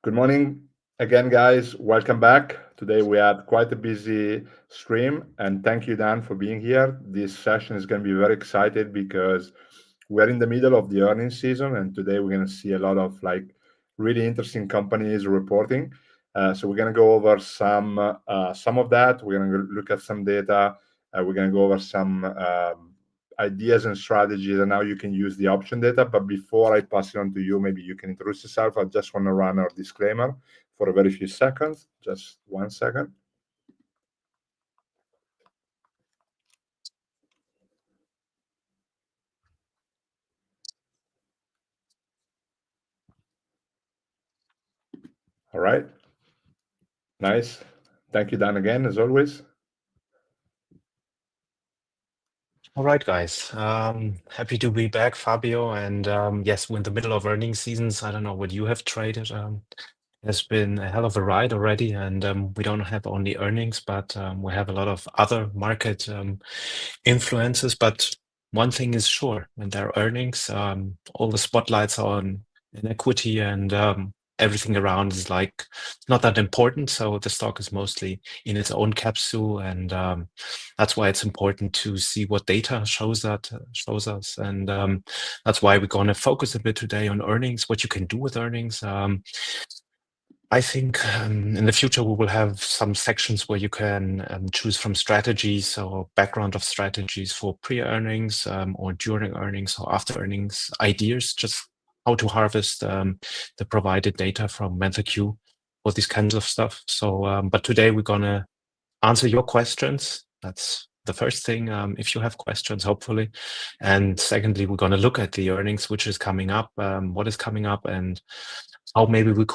Good morning again, guys. Welcome back. Today we had quite a busy stream, and thank you, Dan, for being here. This session is going to be very excited because we're in the middle of the earnings season, and today we're going to see a lot of really interesting companies reporting. So we're going to go over some of that. We're going to look at some data. We're going to go over some ideas and strategies and how you can use the option data. But before I pass it on to you, maybe you can introduce yourself. I just want to run our disclaimer for a very few seconds. Just 1 second. All right. Nice. Thank you, Dan, again, as always. All right, guys. Happy to be back, Fabio. And yes, we're in the middle of earnings seasons. I don't know what you have traded. It's been a hell of a ride already, and we don't have only earnings, but we have a lot of other market influences. But one thing is sure, when there are earnings, all the spotlights are on in equity, and everything around is not that important. So the stock is mostly in its own capsule, and that's why it's important to see what data shows us, and that's why we're going to focus a bit today on earnings, what you can do with earnings. I think in the future we will have some sections where you can choose from strategies or background of strategies for pre-earnings or during earnings or after earnings ideas, just how to harvest the provided data from MenthorQ, all these kinds of stuff. So, but today we're gonna answer your questions. That's the first thing, if you have questions, hopefully. And secondly, we're gonna look at the earnings, which is coming up, what is coming up, and how maybe we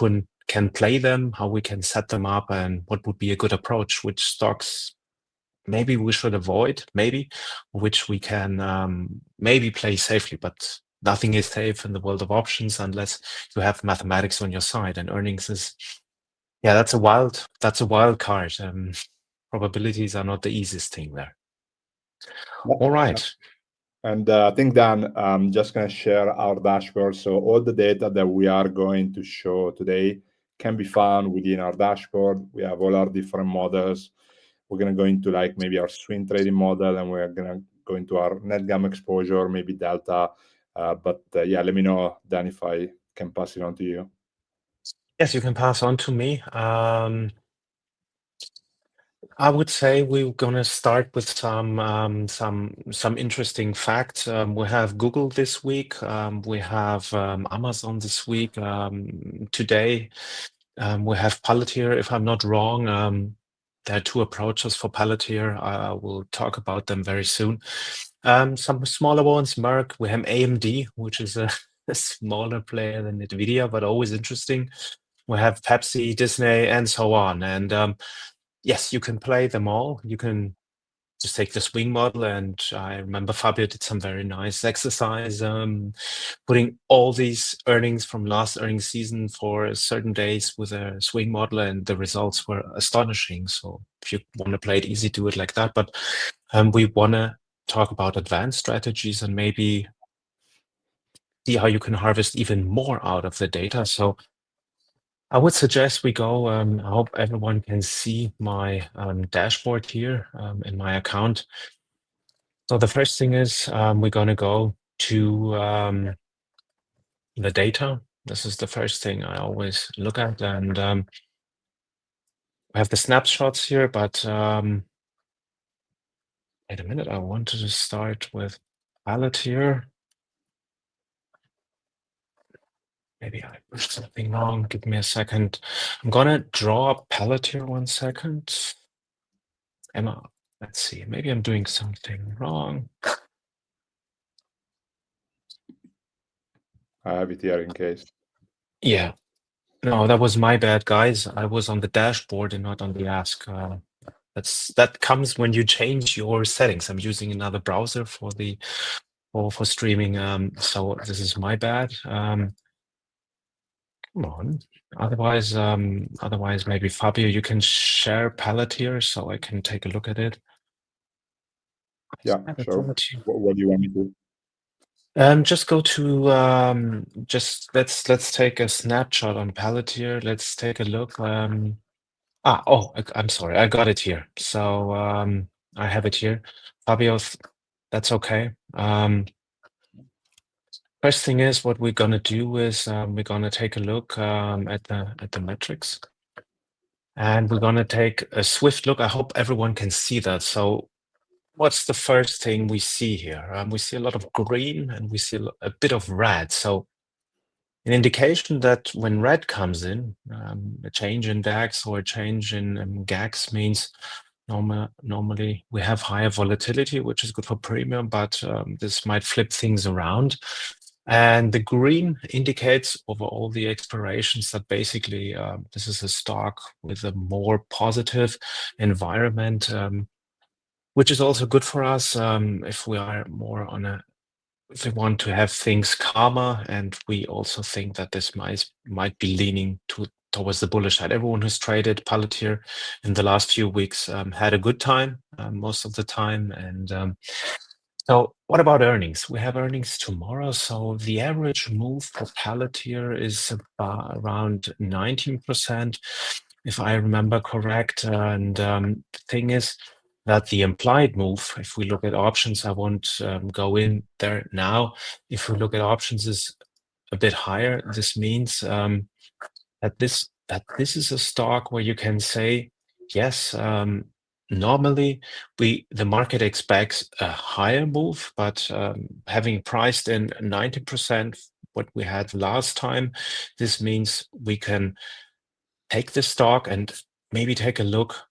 can play them, how we can set them up, and what would be a good approach, which stocks maybe we should avoid, which we can maybe play safely, but nothing is safe in the world of options unless you have mathematics on your side, and earnings is, yeah, that's a wild card. Probabilities are not the easiest thing there. All right. And I think, Dan, I'm just going to share our dashboard. So all the data that we are going to show today can be found within our dashboard. We have all our different models. We're going to go into maybe our swing trading model, and we're going to go into our net gamma exposure, maybe delta. But yeah, let me know, Dan, if I can pass it on to you. Yes, you can pass on to me. I would say we're gonna start with some interesting facts. We have Google this week. We have Amazon this week. Today, we have Palantir. If I'm not wrong, there are two approaches for Palantir. I will talk about them very soon. Some smaller ones, Merck. We have AMD, which is a smaller player than Nvidia, but always interesting. We have Pepsi, Disney, and so on. And yes, you can play them all. You can just take the swing model, and I remember Fabio did some very nice exercise, putting all these earnings from last earnings season for certain days with a swing model, and the results were astonishing. So if you want to play it easy, do it like that. But we want to talk about advanced strategies and maybe see how you can harvest even more out of the data. So I would suggest we go. I hope everyone can see my dashboard here in my account. So the first thing is we're going to go to the data. This is the first thing I always look at. And we have the snapshots here, but wait a minute. I wanted to start with palette here. Maybe I pushed something wrong. Give me a second. I'm going to draw a palette here 1 second. Emma, let's see. Maybe I'm doing something wrong. I have it here in case. Yeah. No, that was my bad, guys. I was on the dashboard and not on the Ask. That comes when you change your settings. I'm using another browser for streaming. So this is my bad. Come on. Otherwise, maybe Fabio, you can share palette here so I can take a look at it. Yeah, sure. What do you want me to do? Just go to just let's take a snapshot on Palantir. Let's take a look. I'm sorry, I got it here. So I have it here. Fabio, that's okay. First thing is what we're gonna do is we're gonna take a look at the metrics, and we're gonna take a swift look. I hope everyone can see that. So what's the first thing we see here? We see a lot of green and we see a bit of red. So an indication that when red comes in, a change in DEX or a change in GAX means normally we have higher volatility, which is good for premium, but this might flip things around. And the green indicates over all the expirations that basically this is a stock with a more positive environment, which is also good for us if we are more on a if we want to have things calmer, and we also think that this might be leaning towards the bullish side. Everyone who's traded Palantir in the last few weeks had a good time most of the time. And so what about earnings? We have earnings tomorrow. So the average move for Palantir is about around 19%, if I remember correct. And the thing is that the implied move, if we look at options, I won't go in there now. If we look at options, is a bit higher. This means that this is a stock where you can say, yes, normally the market expects a higher move, but having priced in 90% what we had last time, this means we can take the stock and maybe take a look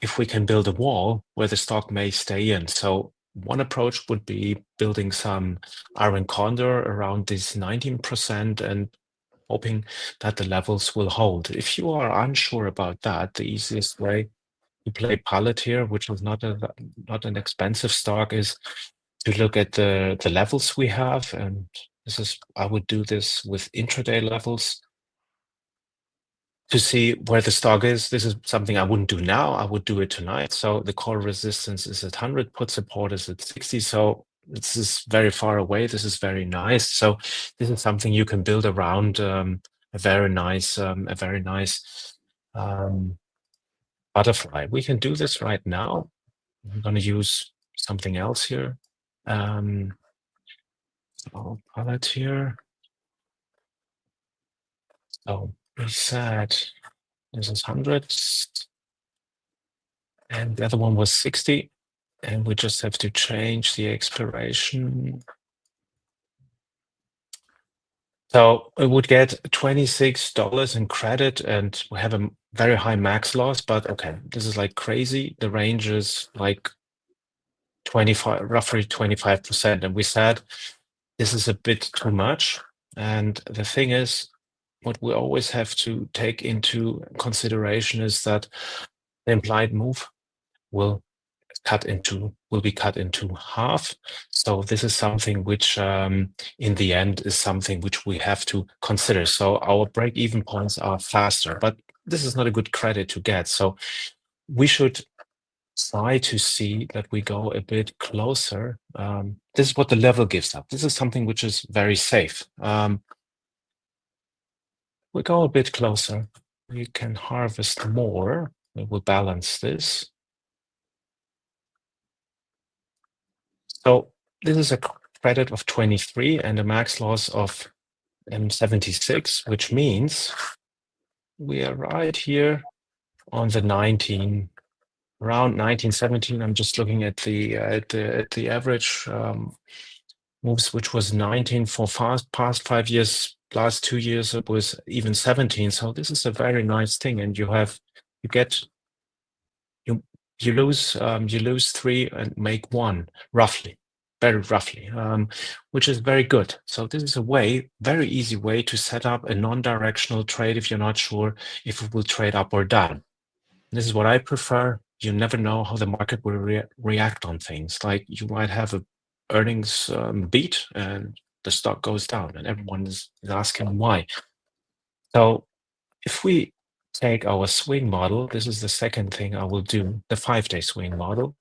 if we can build a wall where the stock may stay in. So one approach would be building some iron condor around this 19% and hoping that the levels will hold. If you are unsure about that, the easiest way to play Palantir, which is not an expensive stock, is to look at the levels we have. And I would do this with intraday levels to see where the stock is. This is something I wouldn't do now. I would do it tonight. So the core resistance is at 100, put support is at 60. So this is very far away. This is very nice. So this is something you can build around a very nice butterfly. We can do this right now. I'm going to use something else here. So palette here. So we said this is 100. And the other one was 60. And we just have to change the expiration. So we would get $26 in credit, and we have a very high max loss, but okay, this is like crazy. The range is like 25, roughly 25%. And we said this is a bit too much. And the thing is, what we always have to take into consideration is that the implied move will be cut into half. So this is something which in the end is something which we have to consider. So our break-even points are faster, but this is not a good credit to get. So we should try to see that we go a bit closer. This is what the level gives up. This is something which is very safe. We go a bit closer. We can harvest more. We will balance this. So this is a credit of 23 and a max loss of 76, which means we are right here on the 19, around 1917. I'm just looking at the average moves, which was 19 for past 5 years. Last 2 years it was even 17. So this is a very nice thing, and you lose 3 and make 1 roughly. Very roughly, which is very good. So this is a very easy way to set up a non-directional trade if you're not sure if it will trade up or down. This is what I prefer. You never know how the market will react on things. Like you might have a earnings beat and the stock goes down, and everyone is asking why. So if we take our swing model, this is the second thing I will do, the 5-day swing model.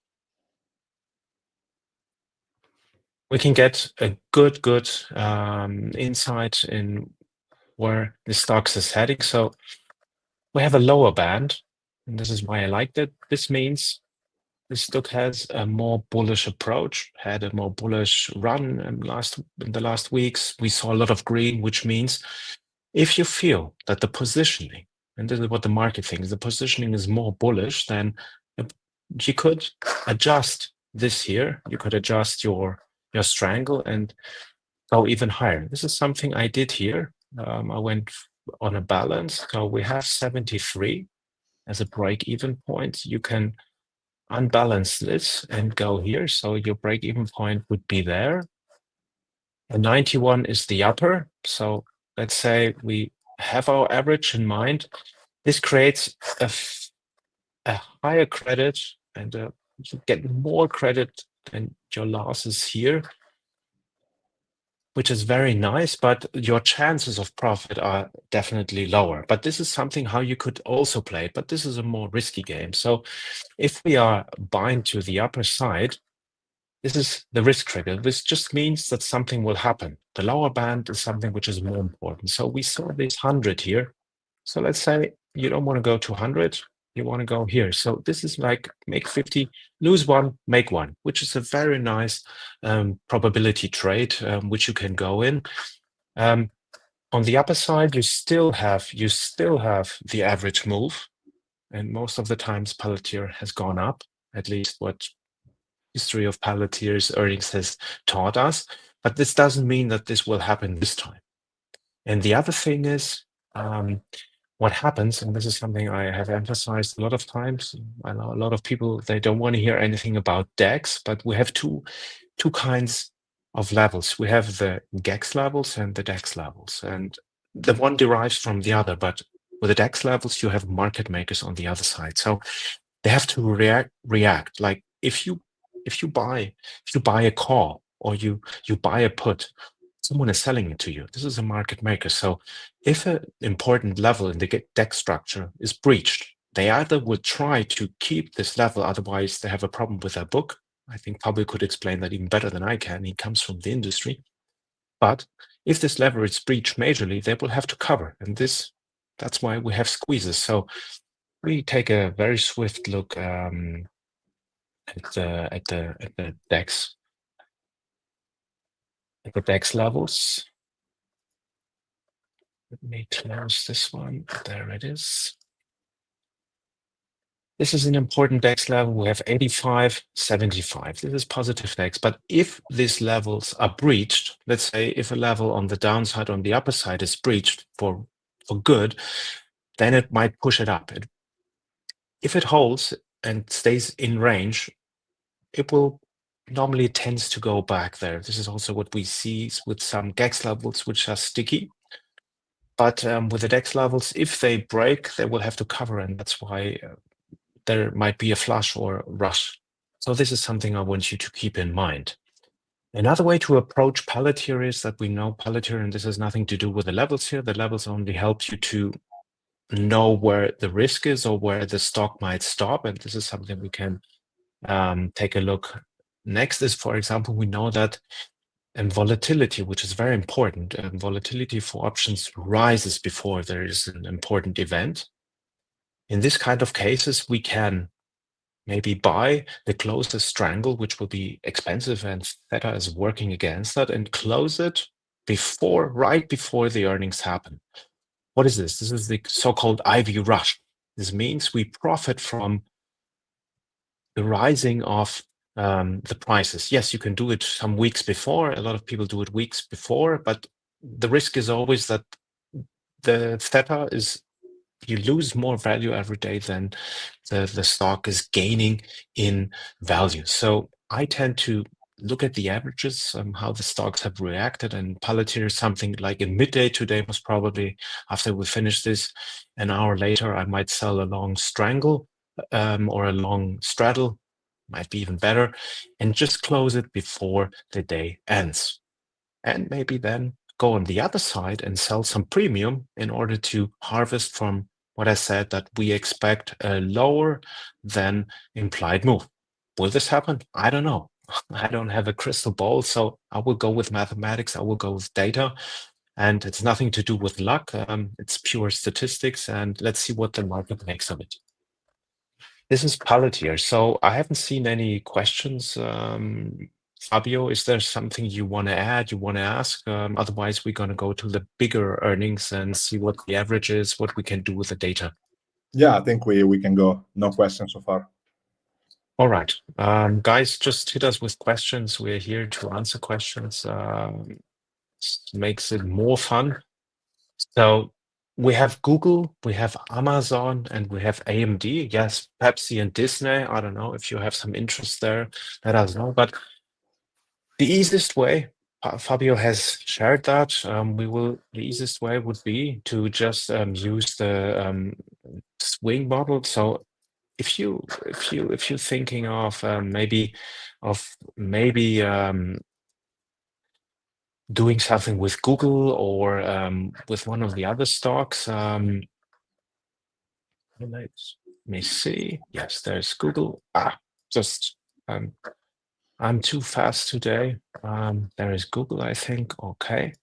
we can get a good insight in where the stocks is heading. So we have a lower band, and this is why I liked it. This means the stock has a more bullish approach, had a more bullish run in the last weeks. We saw a lot of green, which means if you feel that the positioning, and this is what the market thinks, the positioning is more bullish, then you could adjust this here. You could adjust your strangle and go even higher. This is something I did here. I went on a balance. So we have 73 as a break-even point. You can unbalance this and go here. So your break-even point would be there. And 91 is the upper. So let's say we have our average in mind. This creates a higher credit, and you get more credit than your losses here, which is very nice, but your chances of profit are definitely lower. But this is something how you could also play, but this is a more risky game. So if we are buying to the upper side, this is the risk trigger. This just means that something will happen. The lower band is something which is more important. So we saw this 100 here. So let's say you don't want to go to 100, you want to go here. So this is like make 50, lose one, make one, which is a very nice probability trade, which you can go in. On the upper side, you still have the average move, and most of the times Palantir has gone up, at least what history of Palantir's earnings has taught us. But this doesn't mean that this will happen this time. And the other thing is, what happens, and this is something I have emphasized a lot of times. I know a lot of people, they don't want to hear anything about DEX, but we have two kinds of levels. We have the GEX levels and the DEX levels, and the one derives from the other. But with the DEX levels, you have market makers on the other side, so they have to react. Like if you buy a call or you buy a put, someone is selling it to you. This is a market maker. So if an important level in the DEX structure is breached, they either will try to keep this level, otherwise they have a problem with their book. I think Pablo could explain that even better than I can. He comes from the industry. But if this level is breached majorly, they will have to cover. And that's why we have squeezes. So we take a very swift look at the DEX levels. Let me close this one. There it is. This is an important DEX level. We have 85, 75. This is positive DEX. But if these levels are breached, let's say if a level on the downside, on the upper side is breached for good, then it might push it up. If it holds and stays in range, it will normally tends to go back there. This is also what we see with some DEX levels, which are sticky. But with the DEX levels, if they break, they will have to cover, and that's why there might be a flush or rush. So this is something I want you to keep in mind. Another way to approach Palantir is that we know Palantir, and this has nothing to do with the levels here. The levels only help you to know where the risk is or where the stock might stop, and this is something we can take a look. Next is, for example, we know that volatility, which is very important, volatility for options rises before there is an important event. In this kind of cases, we can maybe buy the closest strangle, which will be expensive, and Theta is working against that, and close it right before the earnings happen. What is this? This is the so-called IV rush. This means we profit from the rising of the prices. Yes, you can do it some weeks before. A lot of people do it weeks before, but the risk is always that the Theta is, you lose more value every day than the stock is gaining in value. So I tend to look at the averages, how the stocks have reacted, and Palantir is something like in midday today, most probably after we finish this, an hour later, I might sell a long strangle or a long straddle, might be even better, and just close it before the day ends. And maybe then go on the other side and sell some premium in order to harvest from what I said, that we expect a lower than implied move. Will this happen? I don't know. I don't have a crystal ball, so I will go with mathematics. I will go with data, and it's nothing to do with luck. It's pure statistics, and let's see what the market makes of it. This is Palantir. So I haven't seen any questions. Fabio, is there something you want to add, you want to ask? Otherwise, we're going to go to the bigger earnings and see what the average is, what we can do with the data. Yeah, I think we can go. No questions so far. All right. Guys, just hit us with questions. We're here to answer questions. Makes it more fun. So we have Google, we have Amazon, and we have AMD. Yes, Pepsi and Disney. I don't know if you have some interest there. Let us know. But the easiest way, Fabio has shared that. The easiest way would be to just use the swing model. So if you're thinking of maybe doing something with Google or with one of the other stocks. Let me see. Yes, there's Google. Just I'm too fast today. There is Google, I think. Okay.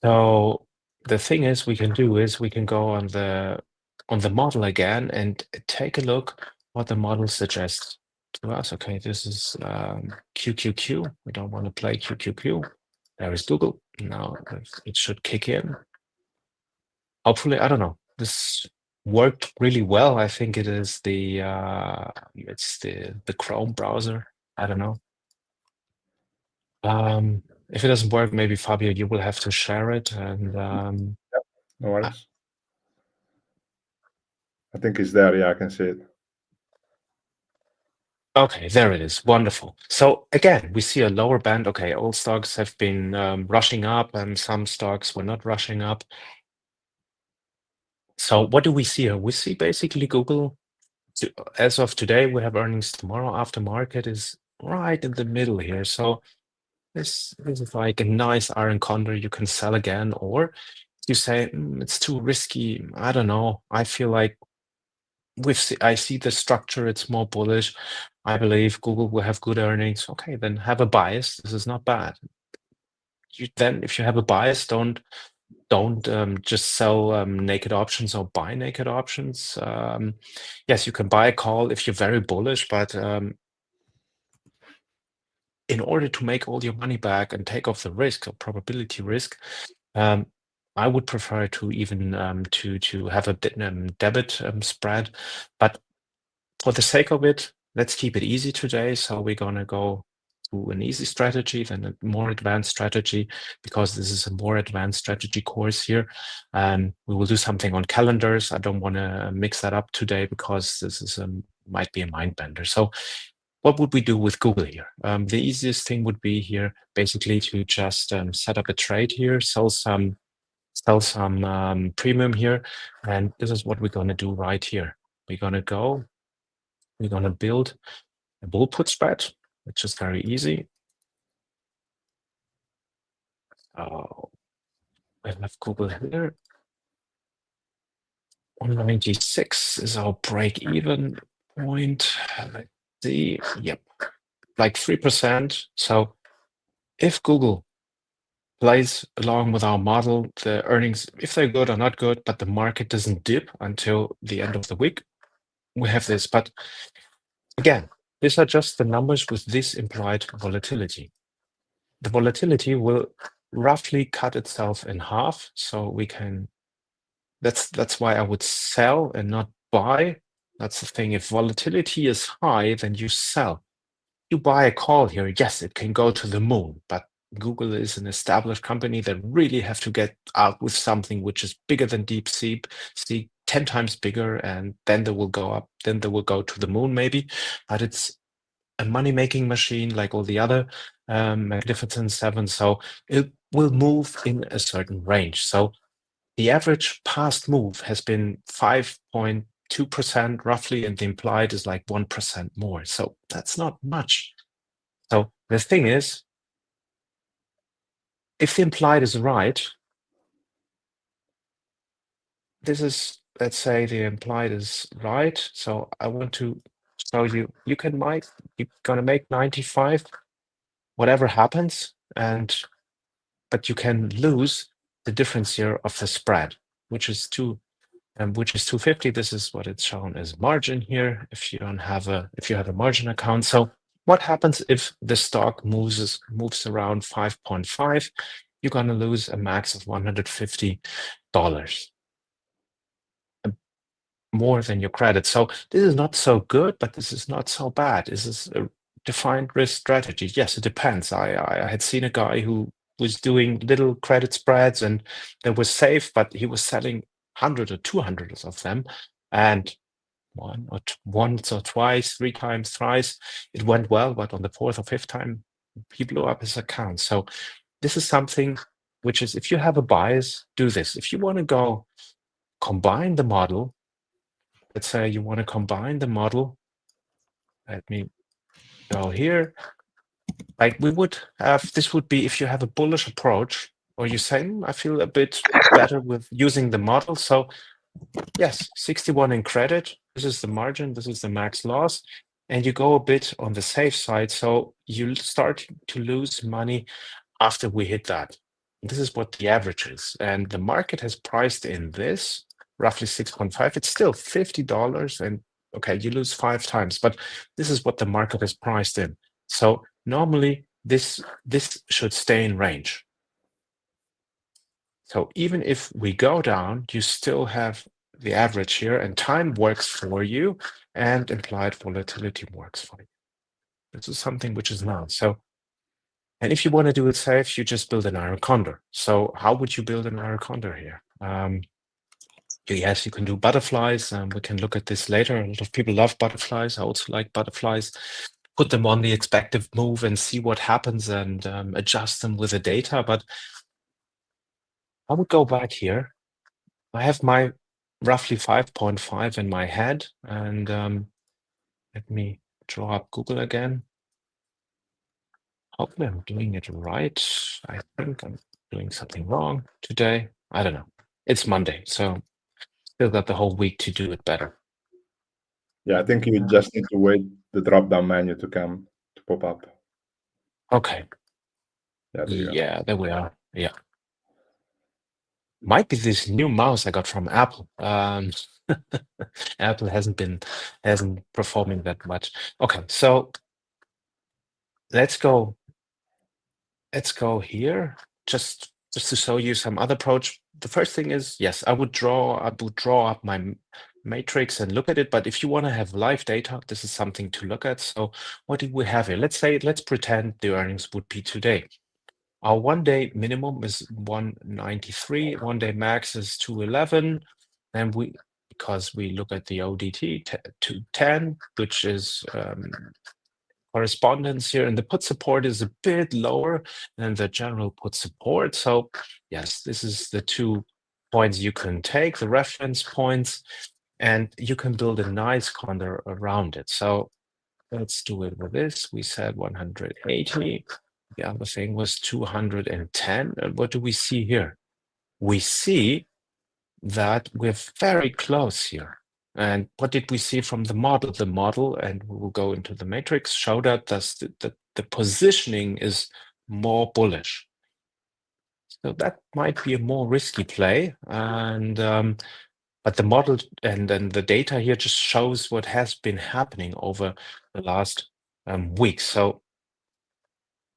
So the thing is, we can go on the model again and take a look what the model suggests to us. Okay, this is QQQ. We don't want to play QQQ. There is Google. Now it should kick in. Hopefully, I don't know. This worked really well. I think it is it's the Chrome browser. I don't know. If it doesn't work, maybe Fabio, you will have to share it. And No worries. I think it's there. Yeah, I can see it. okay, there it is. Wonderful. So again, we see a lower band. Okay, all stocks have been rushing up, and some stocks were not rushing up. So what do we see here? We see basically Google. As of today, we have earnings tomorrow. After market is right in the middle here. So this is like a nice iron condor you can sell again, or you say it's too risky. I don't know. I feel like I see the structure. It's more bullish. I believe Google will have good earnings. Okay, then have a bias. This is not bad. If you have a bias, don't just sell naked options or buy naked options. Yes, you can buy a call if you're very bullish, but in order to make all your money back and take off the risk or probability risk, I would prefer to even to have a debit spread. But for the sake of it, let's keep it easy today. So we're gonna go to an easy strategy, then a more advanced strategy, because this is a more advanced strategy course here. We will do something on calendars. I don't want to mix that up today because this is might be a mind bender. So what would we do with Google here? The easiest thing would be here basically to just set up a trade here, sell some premium here, and this is what we're going to do right here. We're going to build a bull put spread, which is very easy. I have Google here. 196 is our break even point. Let's see. Yep, like 3%. So if Google plays along with our model, the earnings, if they're good or not good, but the market doesn't dip until the end of the week, we have this. But again, these are just the numbers with this implied volatility. The volatility will roughly cut itself in half. So we can, that's why I would sell and not buy. That's the thing. If volatility is high, then you sell. You buy a call here, yes, it can go to the moon, but Google is an established company that really have to get out with something which is bigger than DeepSeek, 10 times bigger, and then they will go up, then they will go to the moon maybe. But it's a money-making machine like all the other Magnificent Seven, so it will move in a certain range. So the average past move has been 5.2% roughly, and the implied is like 1% more. So that's not much. So the thing is, if the implied is right, let's say the implied is right. So I want to So you're gonna make 95, whatever happens, but you can lose the difference here of the spread, which is 250. This is what it's shown as margin here. If you have a margin account. So what happens if the stock moves around 5.5? You're gonna lose a max of $150, more than your credit. So this is not so good, but this is not so bad. This is a defined risk strategy. Yes, it depends. I had seen a guy who was doing little credit spreads and they were safe, but he was selling 100 or 200 of them. And once or twice, 3 times, thrice, it went well, but on the 4th or 5th time, he blew up his account. So this is something which is, if you have a bias, do this. If you want to go combine the model, let's say you want to combine the model. Let me go here. Like we would have, this would be if you have a bullish approach, or you say, I feel a bit better with using the model. So yes, 61 in credit. This is the margin. This is the max loss. And you go a bit on the safe side. So you start to lose money after we hit that. This is what the average is. And the market has priced in this roughly 6.5. It's still $50. And okay, you lose 5 times, but this is what the market has priced in. So normally this should stay in range. So even if we go down, you still have the average here, and time works for you, and implied volatility works for you. This is something which is known. So, and if you want to do it safe, you just build an iron condor. So how would you build an iron condor here? Yes, you can do butterflies. We can look at this later. A lot of people love butterflies. I also like butterflies. Put them on the expected move and see what happens, and adjust them with the data. But I would go back here. I have my roughly 5.5 in my head, and let me draw up Google again. Hopefully I'm doing it right. I think I'm doing something wrong today. I don't know. It's Monday, so still got the whole week to do it better. Yeah, I think you just need to wait the drop-down menu to pop up. Okay. Yeah, there you go. Yeah, there we are. Yeah. Might be this new mouse I got from Apple. Apple hasn't performing that much. Okay, so let's go here just to show you some other approach. The first thing is, yes, I would draw up my matrix and look at it. But if you want to have live data, this is something to look at. So what do we have here? Let's pretend the earnings would be today. Our 1-day minimum is 193, 1-day max is 211, and because we look at the ODT 210, which is correspondence here, and the put support is a bit lower than the general put support. So yes, this is the 2 points you can take, the reference points, and you can build a nice condor around it. So let's do it with this. We said 180. The other thing was 210. And what do we see here? We see that we're very close here. And what did we see from the model? The model, and we will go into the matrix, showed that the positioning is more bullish. So that might be a more risky play. And but the model and then the data here just shows what has been happening over the last weeks. So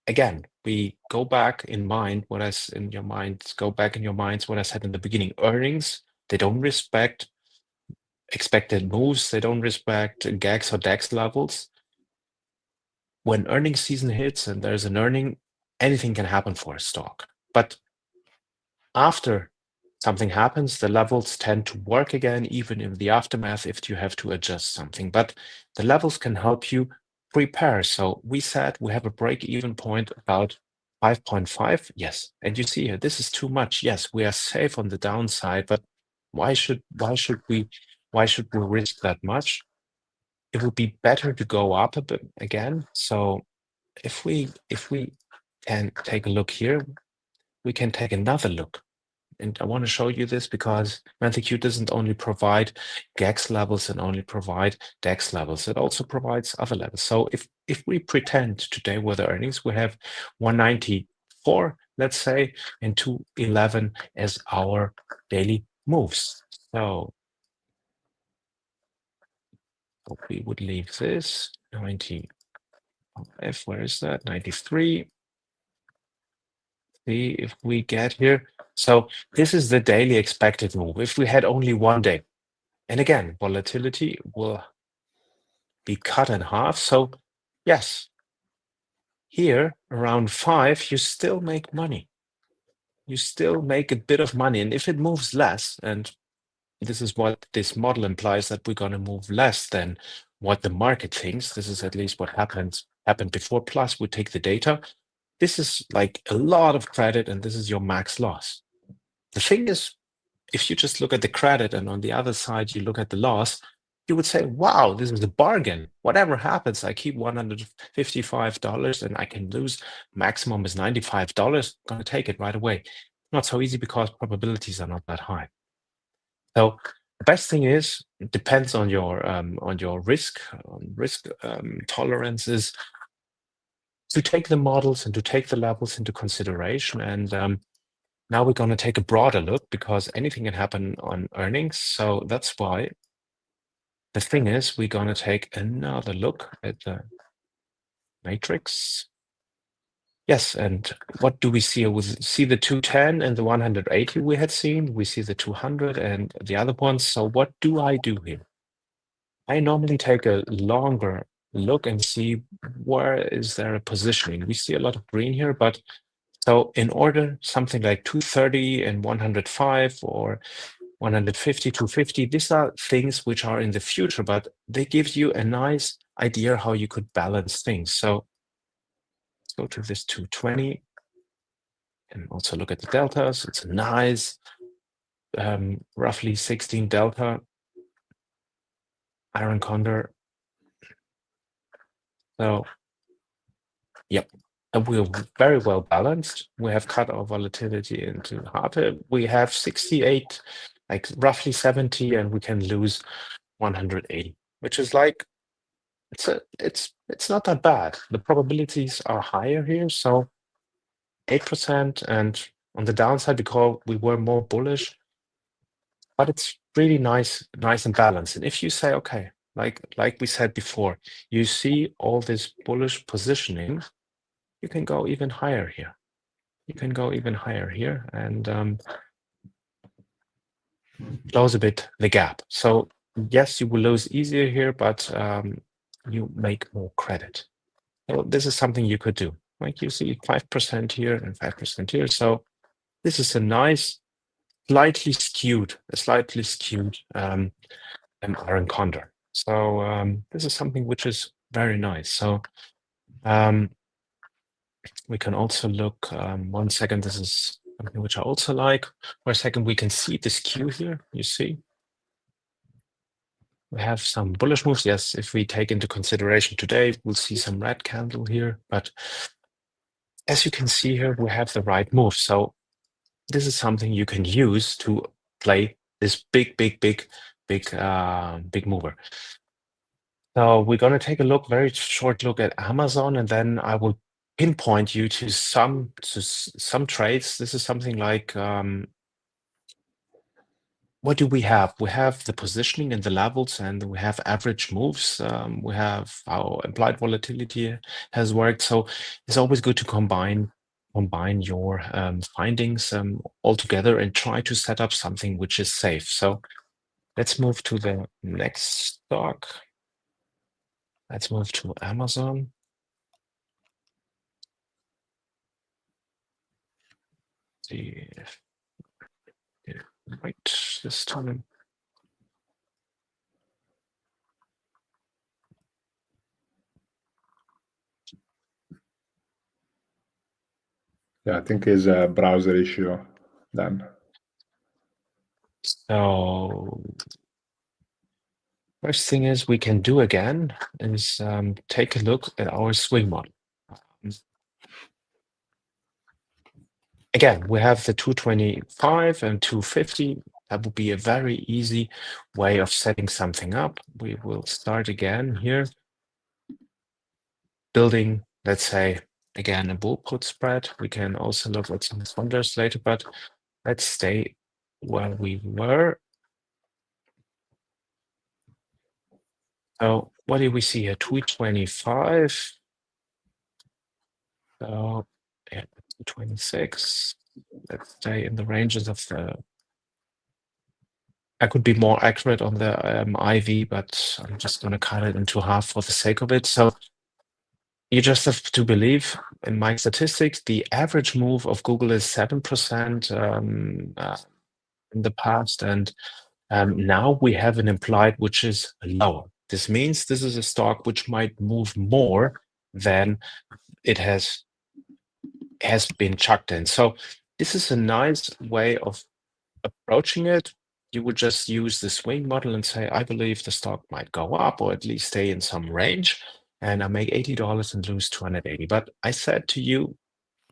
again, we go back in mind what I in your minds, go back in your minds what I said in the beginning. Earnings, they don't respect expected moves, they don't respect GAGs or DEX levels. When earnings season hits and there's an earning, anything can happen for a stock. But after something happens, the levels tend to work again, even in the aftermath, if you have to adjust something. But the levels can help you prepare. So we said we have a break-even point about 5.5. Yes. And you see here, this is too much. Yes, we are safe on the downside, but why should we risk that much? It would be better to go up a bit again. So if we can take a look here, we can take another look. and I want to show you this because MenthorQ doesn't only provide GEX levels and only provide DEX levels. It also provides other levels. So if we pretend today with the earnings, we have 194, let's say, and 211 as our daily moves. So we would leave this 90. Where is that? 93. See if we get here. So this is the daily expected move. If we had only one day, and again, volatility will be cut in half. So yes, here around 5, you still make money. You still make a bit of money. And if it moves less, and this is what this model implies, that we're going to move less than what the market thinks. This is at least what happened before. Plus, we take the data. This is like a lot of credit, and this is your max loss. The thing is, if you just look at the credit and on the other side, you look at the loss, you would say, wow, this is a bargain. Whatever happens, I keep $155 and I can lose. Maximum is $95. I'm going to take it right away. Not so easy because probabilities are not that high. So the best thing is, it depends on your risk tolerances, to take the models and to take the levels into consideration. And now we're going to take a broader look because anything can happen on earnings. So that's why the thing is, we're going to take another look at the matrix. Yes, and what do we see? We see the 210 and the 180 we had seen. We see the 200 and the other ones. So what do I do here? I normally take a longer look and see where is there a positioning. We see a lot of green here, but so in order, something like 230 and 105 or 150, 250, these are things which are in the future, but they give you a nice idea how you could balance things. So let's go to this 220 and also look at the deltas. It's a nice, roughly 16 delta iron condor. So, yep. And we're very well balanced. We have cut our volatility into half. We have 68, like roughly 70, and we can lose 180, which is like, it's not that bad. The probabilities are higher here, so 8%, and on the downside because we were more bullish, but it's really nice and balanced. And if you say, okay, like we said before, you see all this bullish positioning, you can go even higher here. You can go even higher here and close a bit the gap. So yes, you will lose easier here, but you make more credit. So this is something you could do. Like you see 5% here and 5% here. So this is a nice, slightly skewed iron condor. So this is something which is very nice. So we can also look, 1 second, this is something which I also like. For a second, we can see the skew here, you see. We have some bullish moves. Yes, if we take into consideration today, we'll see some red candle here. But as you can see here, we have the right move. So this is something you can use to play this big mover. So we're going to take a very short look at Amazon, and then I will pinpoint you to some trades. This is something like, what do we have? We have the positioning and the levels, and we have average moves. We have how implied volatility has worked. So it's always good to combine your findings all together and try to set up something which is safe. So let's move to the next stock. Let's move to Amazon. See if right this time. Yeah, I think it's a browser issue then. So first thing is we can do again is take a look at our swing model. again, we have the 225 and 250. That would be a very easy way of setting something up. We will start again here, building, let's say, again, a bull put spread. We can also look at some funders later, but let's stay where we were. So what did we see here? 225. So yeah, 226. Let's stay in the ranges of the. I could be more accurate on the IV, but I'm just going to cut it into half for the sake of it. So you just have to believe in my statistics. The average move of Google is 7% in the past, and now we have an implied which is lower. This means this is a stock which might move more than it has been chucked in. So this is a nice way of approaching it. You would just use the swing model and say, I believe the stock might go up or at least stay in some range, and I make $80 and lose 280. But I said to you,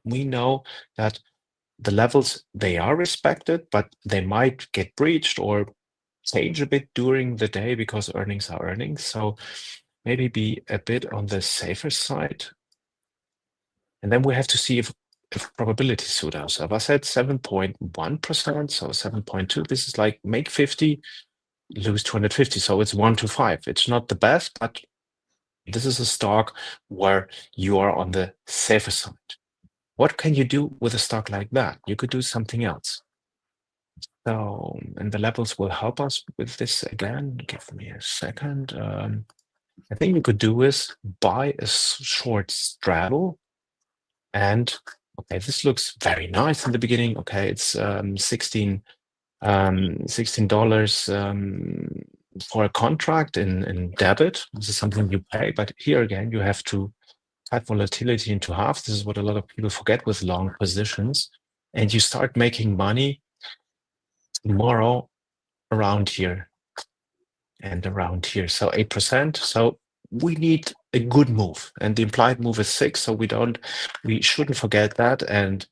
we know that the levels, they are respected, but they might get breached or change a bit during the day because earnings are earnings. So maybe be a bit on the safer side. And then we have to see if probability suit ourselves. I said 7.1%, so 7.2. This is like make 50, lose 250. So it's 1 to 5. It's not the best, but this is a stock where you are on the safer side. What can you do with a stock like that? You could do something else. So, and the levels will help us with this again. Give me a second. I think you could do is buy a short straddle, and okay, this looks very nice in the beginning. Okay, it's $16 for a contract in debit. This is something you pay, but here again, you have to cut volatility into half. This is what a lot of people forget with long positions, and you start making money tomorrow around here and around here. So 8%. So we need a good move, and the implied move is 6. So we shouldn't forget that. And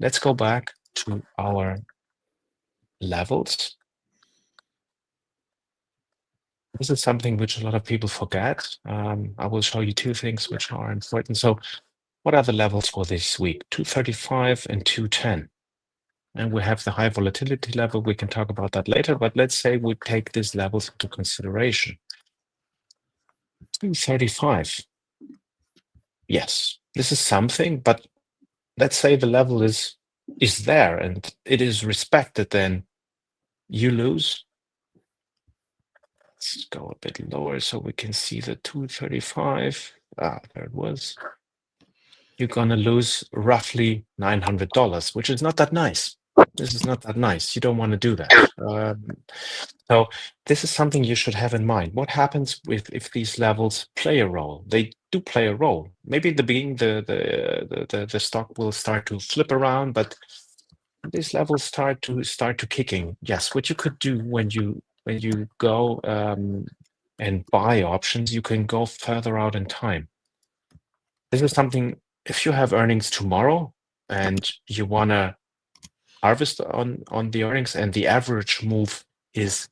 let's go back to our levels. This is something which a lot of people forget. I will show you two things which are important. So what are the levels for this week? 235 and 210. And we have the high volatility level. We can talk about that later, but let's say we take these levels into consideration. 235. Yes, this is something, but let's say the level is there and it is respected, then you lose. Let's go a bit lower so we can see the 235. There it was. You're gonna lose roughly $900, which is not that nice. This is not that nice. You don't want to do that. So this is something you should have in mind. What happens if these levels play a role? They do play a role. Maybe at the beginning, the stock will start to flip around, but these levels start to kicking. Yes, what you could do when you go and buy options, you can go further out in time. This is something. If you have earnings tomorrow and you wanna harvest on the earnings, and the average move is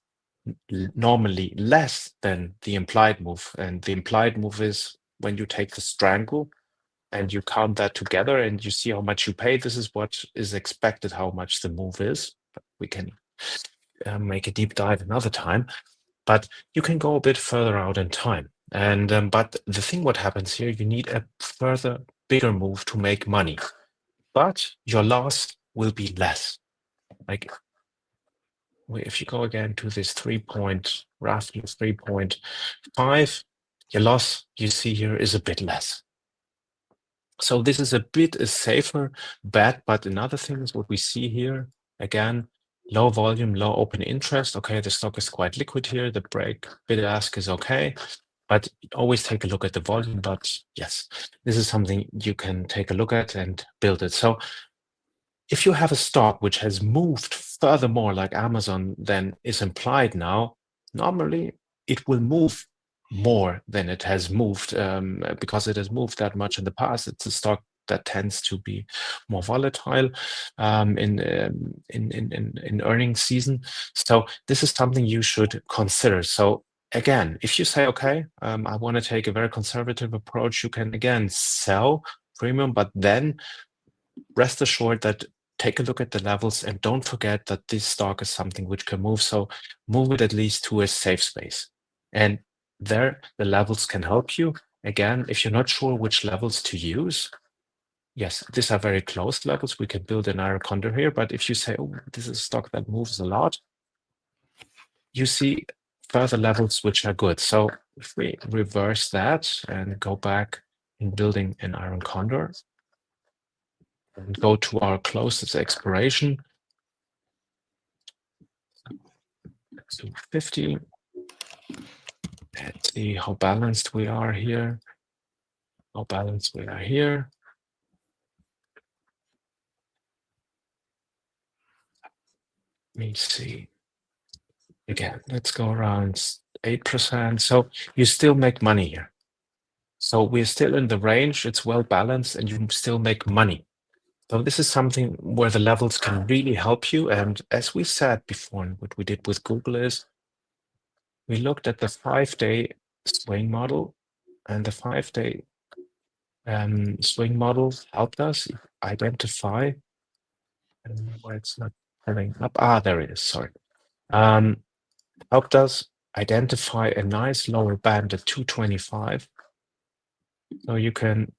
normally less than the implied move, and the implied move is when you take the strangle and you count that together and you see how much you pay. This is what is expected, how much the move is. We can make a deep dive another time, but you can go a bit further out in time. And but the thing what happens here, you need a further bigger move to make money, but your loss will be less. Like if you go again to this roughly 3.5, your loss you see here is a bit less. So this is a bit a safer bet, but another thing is what we see here, again, low volume, low open interest. Okay, the stock is quite liquid here. The break bid ask is okay, but always take a look at the volume. But yes, this is something you can take a look at and build it. So if you have a stock which has moved furthermore, like Amazon, than is implied now, normally it will move more than it has moved because it has moved that much in the past. It's a stock that tends to be more volatile in earnings season. So this is something you should consider. So again, if you say, okay, I want to take a very conservative approach, you can again sell premium, but then rest assured that take a look at the levels and don't forget that this stock is something which can move. So move it at least to a safe space. And there, the levels can help you. Again, if you're not sure which levels to use, yes, these are very close levels. We can build an arrow condor here. But if you say, oh, this is a stock that moves a lot, you see further levels which are good. So if we reverse that and go back in building an iron condor and go to our closest expiration, 250. Let's see how balanced we are here. How balanced we are here. Let me see. Again, let's go around 8%. So you still make money here. So we're still in the range. It's well balanced and you still make money. So this is something where the levels can really help you. And as we said before, what we did with Google is we looked at the 5-day swing model, and the 5-day swing model helped us identify where it's not coming up. There it is. Sorry. Helped us identify a nice lower band at 225. So you can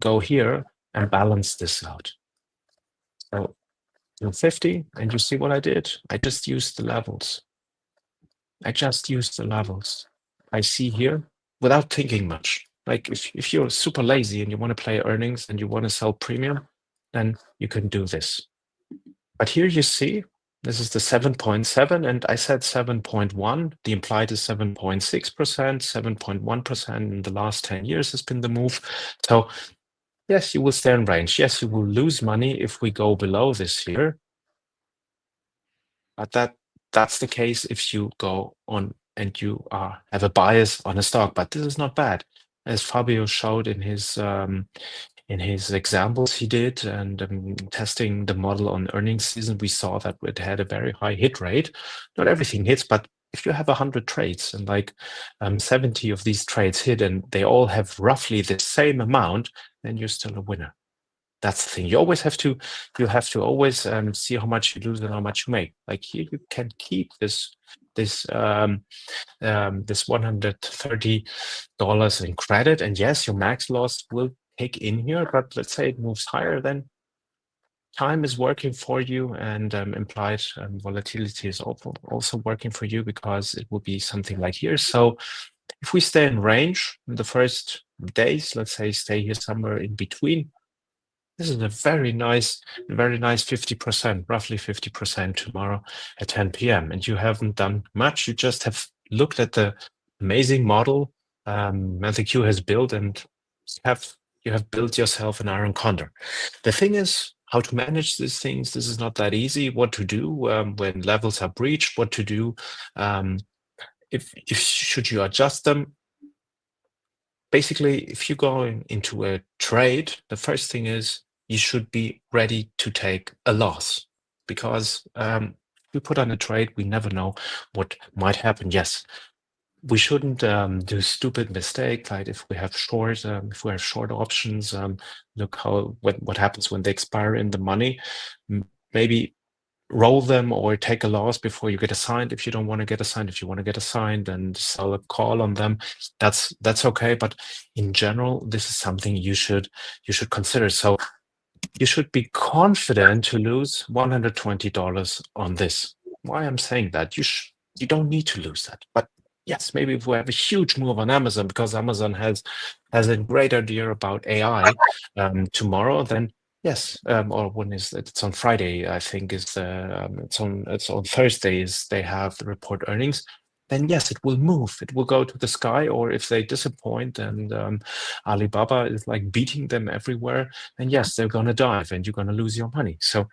go here and balance this out. So 250, and you see what I did? I just used the levels. I see here without thinking much. Like if you're super lazy and you want to play earnings and you want to sell premium, then you can do this. But here you see, this is the 7.7, and I said 7.1. The implied is 7.6%, 7.1% in the last 10 years has been the move. So yes, you will stay in range. Yes, you will lose money if we go below this here. But that's the case if you go on and you have a bias on a stock. But this is not bad, as Fabio showed in his examples he did, and testing the model on earnings season. We saw that it had a very high hit rate. Not everything hits, but if you have 100 trades and like 70 of these trades hit, and they all have roughly the same amount, then you're still a winner. That's the thing. You have to always see how much you lose and how much you make. Like here, you can keep this $130 in credit, and yes, your max loss will take in here. But let's say it moves higher, then time is working for you, and implied volatility is also working for you, because it will be something like here. So if we stay in range in the first days, let's say stay here somewhere in between, this is a very nice 50%, roughly 50% tomorrow at 10 p.m. And you haven't done much. You just have looked at the amazing model MenthorQ has built, and you have built yourself an iron condor. The thing is how to manage these things. This is not that easy. What to do when levels are breached? What to do if should you adjust them? Basically, if you're going into a trade, the first thing is you should be ready to take a loss, because we put on a trade, we never know what might happen. Yes, we shouldn't do stupid mistake, like if we have short options, look what happens when they expire in the money. Maybe roll them or take a loss before you get assigned. If you don't want to get assigned, if you want to get assigned and sell a call on them, that's okay. But in general, this is something you should consider. So you should be confident to lose $120 on this. Why I'm saying that? You don't need to lose that. But yes, maybe if we have a huge move on Amazon, because Amazon has a great idea about AI tomorrow, then yes, or when is it? It's on Friday, I think. It's on Thursdays. They have the report earnings. Then yes, it will move. It will go to the sky. Or if they disappoint and Alibaba is like beating them everywhere, then yes, they're going to dive and you're going to lose your money. So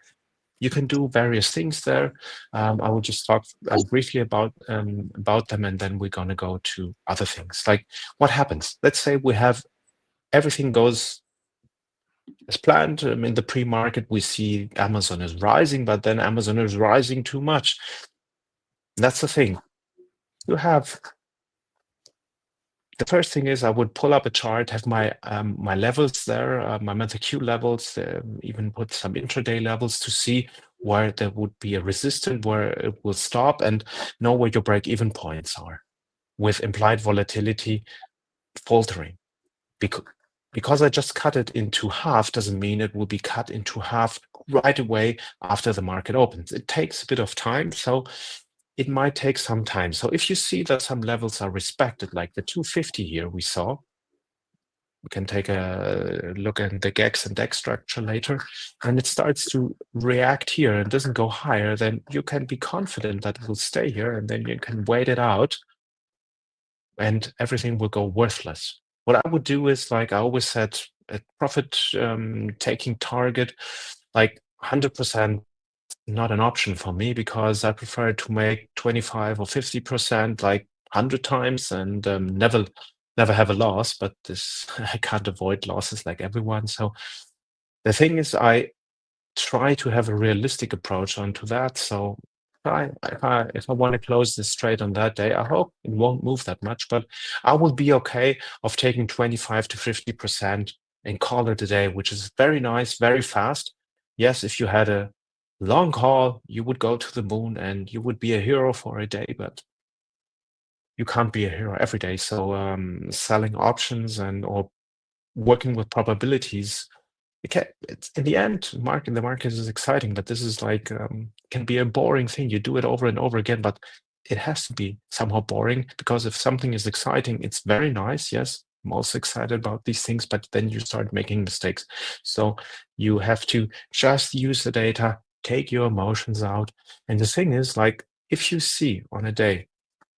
you can do various things there. I will just talk briefly about them, and then we're going to go to other things. Like what happens? Let's say we have everything goes as planned. In the pre-market, we see Amazon is rising, but then Amazon is rising too much. That's the thing. You have the first thing is I would pull up a chart, have my my levels there, my MenthorQ levels, even put some intraday levels to see where there would be a resistance, where it will stop, and know where your break-even points are with implied volatility faltering. Because I just cut it into half doesn't mean it will be cut into half right away after the market opens. It takes a bit of time, so it might take some time. So if you see that some levels are respected, like the 250 here we saw, we can take a look at the GEX and DEX structure later, and it starts to react here and doesn't go higher, then you can be confident that it will stay here, and then you can wait it out and everything will go worthless. What I would do is, like I always said, a profit taking target, like 100% not an option for me, because I prefer to make 25 or 50%, like 100 times, and never have a loss. But this I can't avoid losses like everyone. So the thing is, I try to have a realistic approach onto that. So if I want to close this trade on that day, I hope it won't move that much, but I will be okay of taking 25 to 50% and call it a day, which is very nice, very fast. Yes, if you had a long haul, you would go to the moon and you would be a hero for a day, but you can't be a hero every day. So selling options and or working with probabilities, it's in the end, the market is exciting, but this is like can be a boring thing. You do it over and over again, but it has to be somehow boring, because if something is exciting, it's very nice. Yes, I'm also excited about these things, but then you start making mistakes. So you have to just use the data, take your emotions out. And the thing is, like, if you see on a day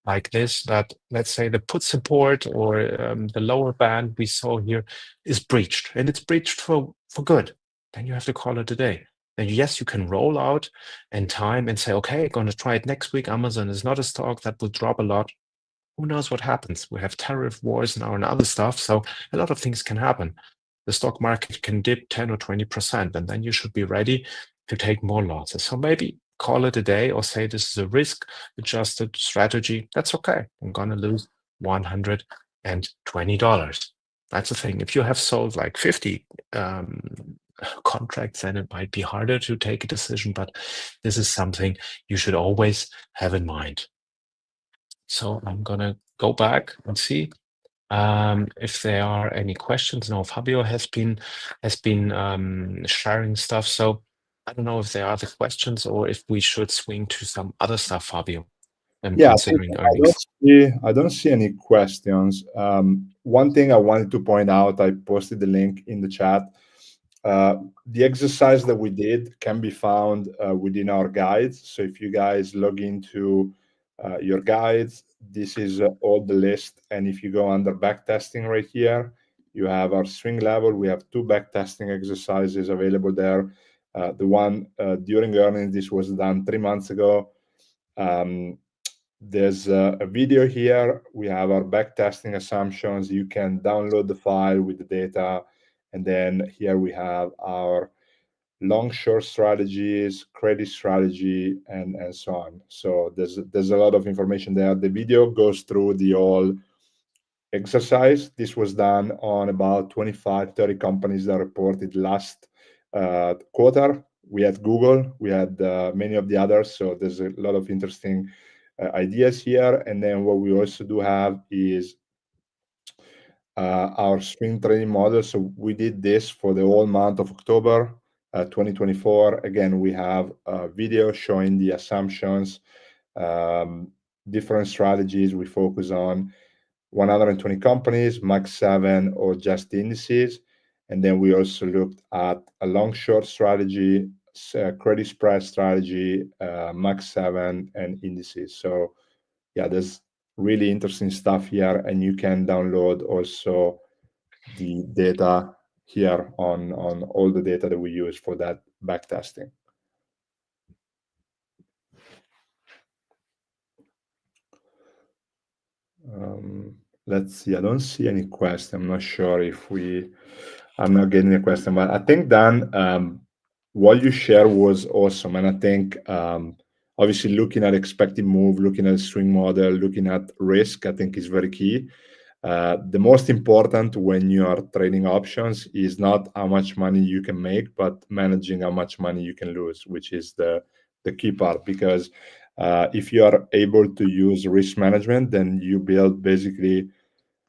like this, that let's say the put support or the lower band we saw here is breached, and it's breached for good, then you have to call it a day. And yes, you can roll out in time and say, okay, going to try it next week. Amazon is not a stock that will drop a lot. Who knows what happens? We have tariff wars now and other stuff, so a lot of things can happen. The stock market can dip 10 or 20%, and then you should be ready to take more losses. So maybe call it a day or say this is a risk adjusted strategy. That's okay. I'm going to lose $120. That's the thing. If you have sold like 50 contracts, then it might be harder to take a decision, but this is something you should always have in mind. So I'm gonna go back and see if there are any questions. No, Fabio has been sharing stuff. So I don't know if there are other questions or if we should swing to some other stuff, Fabio. Yeah, I think Considering earnings. I don't see any questions. One thing I wanted to point out, I posted the link in the chat. The exercise that we did can be found within our guides. So if you guys log into your guides, this is all the list. And if you go under backtesting right here, you have our swing level. We have two backtesting exercises available there. The one during earnings, this was done 3 months ago. There's a video here. We have our backtesting assumptions. You can download the file with the data. And then here we have our long short strategies, credit strategy, and so on. So there's a lot of information there. The video goes through the whole exercise. This was done on about 25, 30 companies that reported last quarter. We had Google, we had many of the others. So there's a lot of interesting ideas here. And then what we also do have is our swing trading model. So we did this for the whole month of October 2024. Again, we have a video showing the assumptions, different strategies. We focus on 120 companies, max 7, or just indices. And then we also looked at a long short strategy, credit spread strategy, max 7, and indices. So yeah, there's really interesting stuff here, and you can download also the data here on all the data that we use for that backtesting. let's see. I don't see any question. I'm not sure if I'm not getting a question, but I think Dan, what you shared was awesome, and I think obviously looking at expected move, looking at swing model, looking at risk, I think is very key. The most important when you are trading options is not how much money you can make, but managing how much money you can lose, which is the key part. Because if you are able to use risk management, then you build basically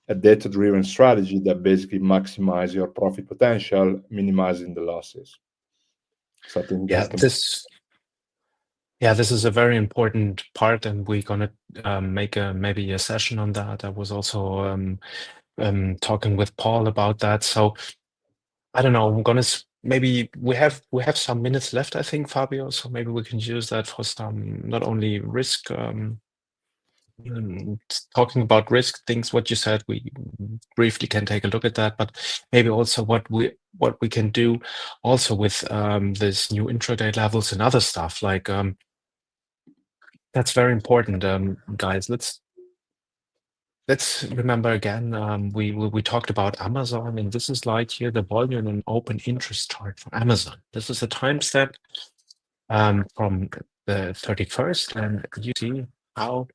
a data-driven strategy that basically maximize your profit potential, minimizing the losses. So I think Yeah, that's the this is a very important part, and we're gonna make maybe a session on that. I was also talking with Paul about that. So I don't know. I'm gonna maybe we have some minutes left, I think, Fabio. So maybe we can use that for some not only risk. Talking about risk things, what you said, we briefly can take a look at that, but maybe also what we can do also with this new intraday levels and other stuff like that's very important, guys. Let's remember again. We talked about Amazon, and this is like here the volume and open interest chart for Amazon. This is a time step from the 31st, and you see how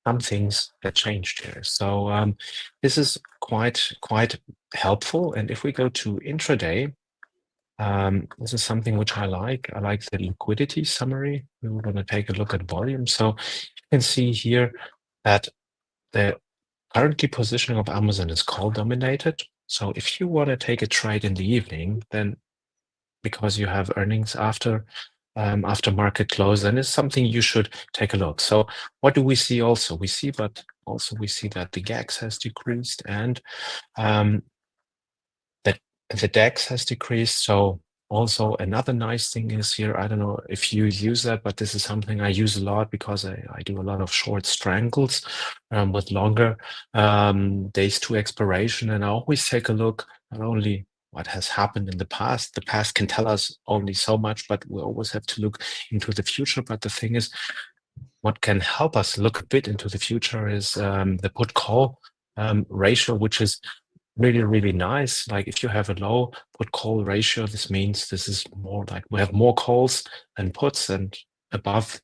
some things have changed here. So this is quite helpful. And if we go to intraday, this is something which I like. I like the liquidity summary. We're going to take a look at volume. So you can see here that the currently positioning of Amazon is call dominated. So if you want to take a trade in the evening, then because you have earnings after market close, then it's something you should take a look. So what do we see also? We see that the GAX has decreased and that the DEX has decreased. So also another nice thing is here, I don't know if you use that, but this is something I use a lot because I do a lot of short strangles with longer days to expiration. And I always take a look not only what has happened in the past. The past can tell us only so much, but we always have to look into the future. But the thing is, what can help us look a bit into the future is the put call ratio, which is really nice. Like if you have a low put call ratio, this means this is more like we have more calls than puts, and above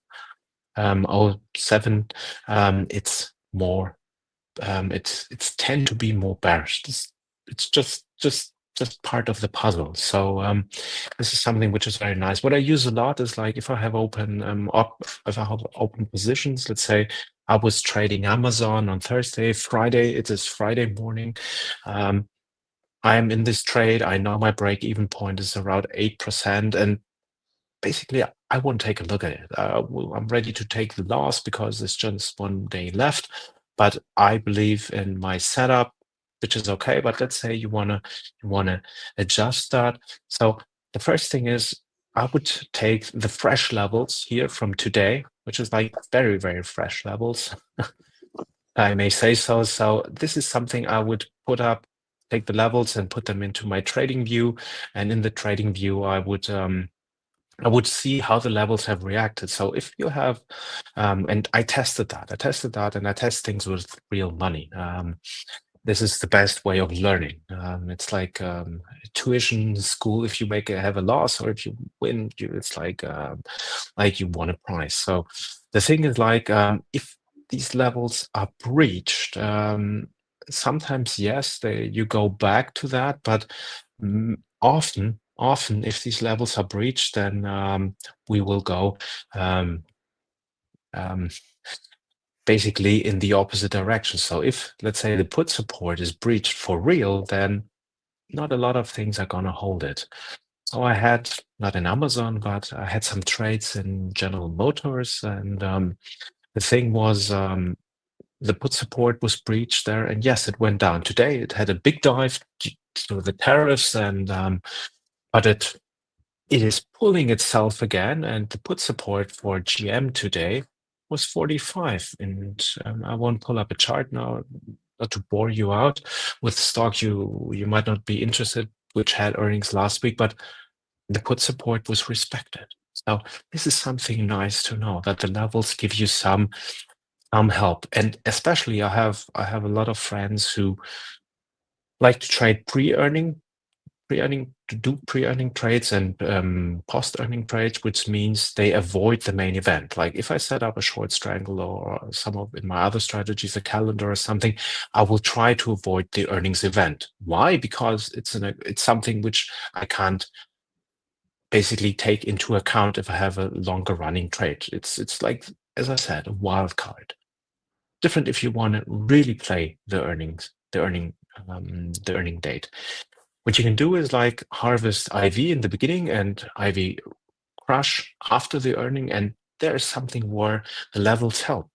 0.7 it's more it's tend to be more bearish. It's just part of the puzzle. So this is something which is very nice. What I use a lot is like if I have open if I have open positions, let's say I was trading Amazon on Thursday, Friday, it is Friday morning. I'm in this trade. I know my break-even point is around 8%, and basically I won't take a look at it. I'm ready to take the loss because there's just one day left, but I believe in my setup, which is okay. But let's say you wanna adjust that. So the first thing is I would take the fresh levels here from today, which is like very fresh levels. I may say so. So this is something I would put up, take the levels and put them into my trading view. And in the trading view, I would see how the levels have reacted. So if you have, and I tested that, and I test things with real money. This is the best way of learning. It's like tuition school. If you have a loss, or if you win, it's like you won a prize. So the thing is like if these levels are breached, sometimes yes, you go back to that, but often if these levels are breached, then we will go basically in the opposite direction. So if, let's say, the put support is breached for real, then not a lot of things are going to hold it. So I had, not in Amazon, but I had some trades in General Motors, and the thing was the put support was breached there, and yes, it went down. Today it had a big dive to the tariffs, and but it is pulling itself again, and the put support for GM today was 45. And I won't pull up a chart now, not to bore you out with stock you might not be interested, which had earnings last week, but the put support was respected. So this is something nice to know, that the levels give you some help. And especially I have a lot of friends who like to trade pre-earning trades and post-earning trades, which means they avoid the main event. Like if I set up a short strangle or some of in my other strategies, a calendar or something, I will try to avoid the earnings event. Why? Because it's something which I can't basically take into account if I have a longer running trade. It's like, as I said, a wild card. Different if you want to really play the earning date. What you can do is like harvest IV in the beginning and IV crush after the earning, and there is something where the levels help.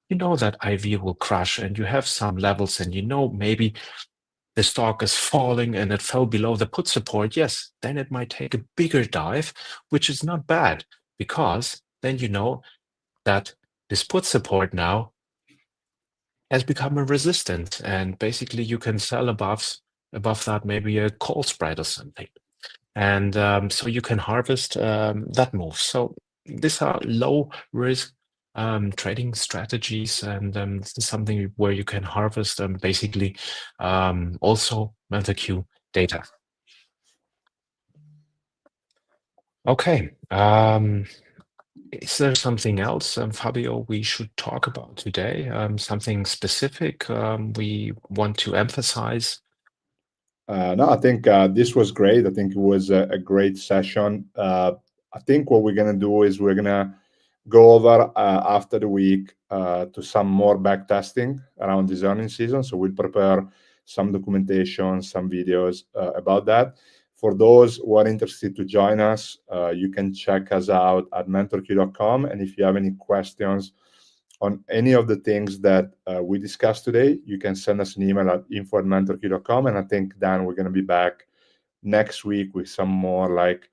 You know that IV will crush, and you have some levels, and you know maybe the stock is falling and it fell below the put support. Yes, then it might take a bigger dive, which is not bad because then you know that this put support now has become a resistance, and basically you can sell above that maybe a call spread or something, and so you can harvest that move. So these are low risk trading strategies, and this is something where you can harvest basically also MenthorQ data. Okay. Is there something else, Fabio, we should talk about today? Something specific we want to emphasize? No, I think this was great. I think it was a great session. I think what we're going to do is we're going to go over after the week to some more back testing around this earnings season. So we'll prepare some documentation, some videos about that. For those who are interested to join us, you can check us out at mentorq.com. And if you have any questions on any of the things that we discussed today, you can send us an email at info@mentorq.com. And I think, Dan, we're going to be back next week with some more like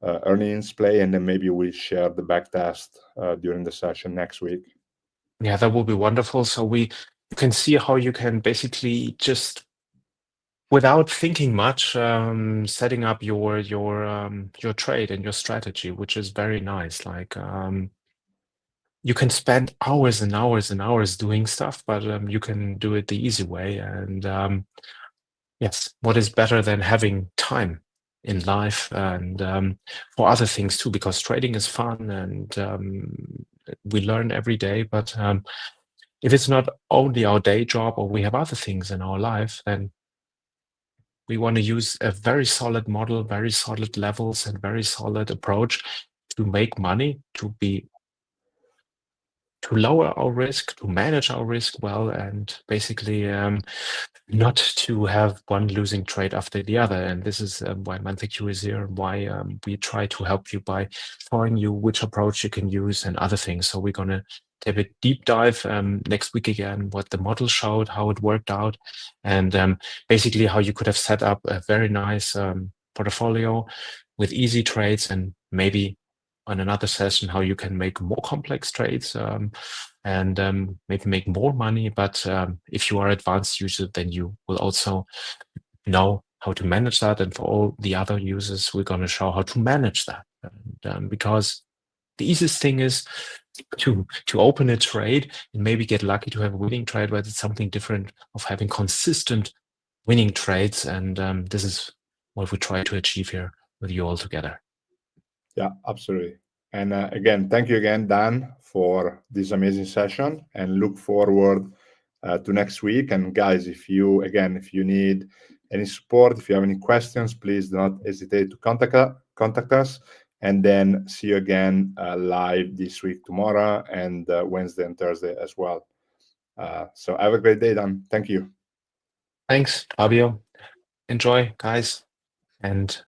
earnings play, and then maybe we share the back test during the session next week. Yeah, that will be wonderful. So you can see how you can basically just, without thinking much, setting up your trade and your strategy, which is very nice. Like you can spend hours and hours and hours doing stuff, but you can do it the easy way. And yes, what is better than having time in life and for other things too? Because trading is fun and we learn every day. But if it's not only our day job or we have other things in our life, then we want to use a very solid model, very solid levels, and very solid approach to make money, to lower our risk, to manage our risk well, and basically not to have one losing trade after the other. And this is why MenthorQ is here, why we try to help you by showing you which approach you can use and other things. So we're going to have a deep dive next week again, what the model showed, how it worked out, and basically how you could have set up a very nice portfolio with easy trades, and maybe on another session how you can make more complex trades and maybe make more money. But if you are an advanced user, then you will also know how to manage that. And for all the other users, we're going to show how to manage that. And, because the easiest thing is to open a trade and maybe get lucky to have a winning trade, but it's something different of having consistent winning trades. And this is what we try to achieve here with you all together. Yeah, absolutely. And again, thank you again, Dan, for this amazing session, and look forward to next week. And guys, if you need any support, if you have any questions, please do not hesitate to contact us. And then see you again live this week, tomorrow, and Wednesday and Thursday as well. So have a great day, Dan. Thank you. Thanks, Fabio. Enjoy, guys. And